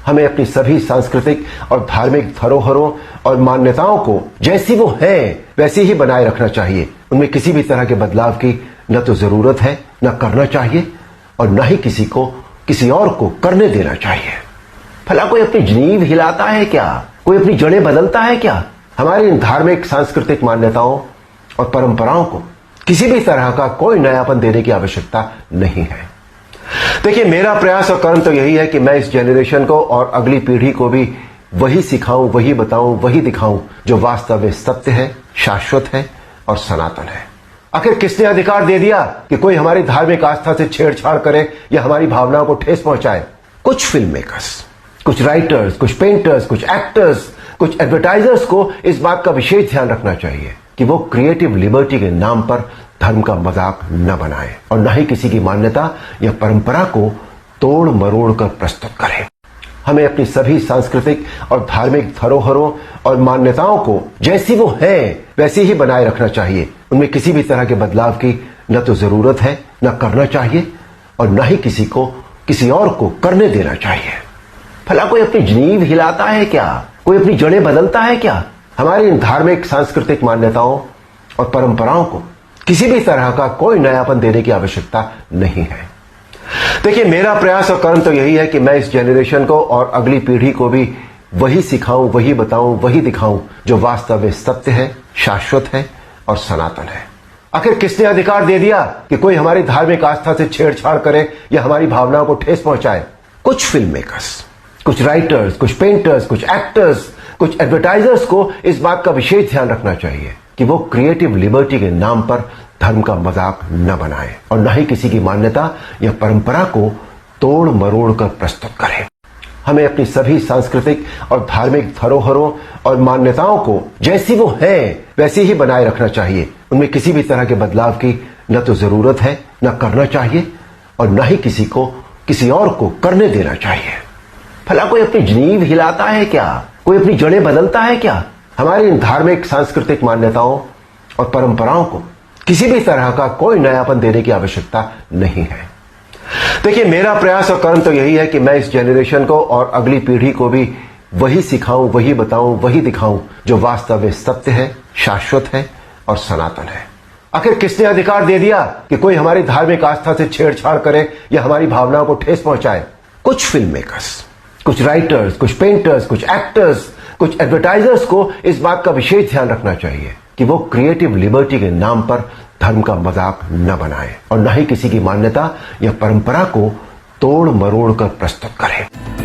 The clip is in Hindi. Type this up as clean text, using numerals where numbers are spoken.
हमें अपनी सभी सांस्कृतिक और धार्मिक धरोहरों और मान्यताओं को जैसी वो हैं वैसी ही बनाए रखना चाहिए। उनमें किसी भी तरह के बदलाव की न तो जरूरत है, न करना चाहिए और न ही किसी को किसी और को करने देना चाहिए। भला कोई अपनी नींव हिलाता है क्या? कोई अपनी जड़ें बदलता है क्या? हमारी इन धार्मिक सांस्कृतिक मान्यताओं और परंपराओं को किसी भी तरह का कोई नयापन देने की आवश्यकता नहीं है। देखिए, मेरा प्रयास और कर्म तो यही है कि मैं इस जनरेशन को और अगली पीढ़ी को भी वही सिखाऊं, वही बताऊं, वही दिखाऊं जो वास्तव में सत्य है, शाश्वत है और सनातन है। आखिर किसने अधिकार दे दिया कि कोई हमारी धार्मिक आस्था से छेड़छाड़ करे या हमारी भावनाओं को ठेस पहुंचाए? कुछ फिल्म मेकर्स, कुछ राइटर्स, कुछ पेंटर्स, कुछ एक्टर्स, कुछ एडवर्टाइजर्स को इस बात का विशेष ध्यान रखना चाहिए कि वो क्रिएटिव लिबर्टी के नाम पर धर्म का मजाक न बनाए और न ही किसी की मान्यता या परंपरा को तोड़ मरोड़ कर प्रस्तुत करें। हमें अपनी सभी सांस्कृतिक और धार्मिक धरोहरों और मान्यताओं को जैसी वो हैं वैसी ही बनाए रखना चाहिए। उनमें किसी भी तरह के बदलाव की न तो जरूरत है, न करना चाहिए और न ही किसी को किसी और को करने देना चाहिए। भला कोई अपनी नींव हिलाता है क्या? कोई अपनी जड़ें बदलता है क्या? हमारी इन धार्मिक सांस्कृतिक मान्यताओं और परंपराओं को किसी भी तरह का कोई नयापन देने की आवश्यकता नहीं है। देखिए, मेरा प्रयास और कर्म तो यही है कि मैं इस जनरेशन को और अगली पीढ़ी को भी वही सिखाऊं, वही बताऊं, वही दिखाऊं जो वास्तव में सत्य है, शाश्वत है और सनातन है। आखिर किसने अधिकार दे दिया कि कोई हमारी धार्मिक आस्था से छेड़छाड़ करे या हमारी भावनाओं को ठेस पहुंचाए? कुछ फिल्म मेकर्स, कुछ राइटर्स, कुछ पेंटर्स, कुछ एक्टर्स, कुछ एडवर्टाइजर्स को इस बात का विशेष ध्यान रखना चाहिए कि वो क्रिएटिव लिबर्टी के नाम पर धर्म का मजाक न बनाए और न ही किसी की मान्यता या परंपरा को तोड़ मरोड़ कर प्रस्तुत करें। हमें अपनी सभी सांस्कृतिक और धार्मिक धरोहरों और मान्यताओं को जैसी वो हैं वैसी ही बनाए रखना चाहिए। उनमें किसी भी तरह के बदलाव की न तो जरूरत है, न करना चाहिए और न ही किसी को किसी और को करने देना चाहिए। भला कोई अपनी नींव हिलाता है क्या? कोई अपनी जड़ें बदलता है क्या? हमारी इन धार्मिक सांस्कृतिक मान्यताओं और परंपराओं को किसी भी तरह का कोई नयापन देने की आवश्यकता नहीं है। देखिए, मेरा प्रयास और कर्म तो यही है कि मैं इस जनरेशन को और अगली पीढ़ी को भी वही सिखाऊं, वही बताऊं, वही दिखाऊं जो वास्तव में सत्य है, शाश्वत है और सनातन है। आखिर किसने अधिकार दे दिया कि कोई हमारी धार्मिक आस्था से छेड़छाड़ करे या हमारी भावनाओं को ठेस पहुंचाए? कुछ फिल्म मेकर्स, कुछ राइटर्स, कुछ पेंटर्स, कुछ एक्टर्स, कुछ एडवर्टाइजर्स को इस बात का विशेष ध्यान रखना चाहिए कि वो क्रिएटिव लिबर्टी के नाम पर धर्म का मजाक न बनाए और न ही किसी की मान्यता या परंपरा को तोड़ मरोड़ कर प्रस्तुत करें।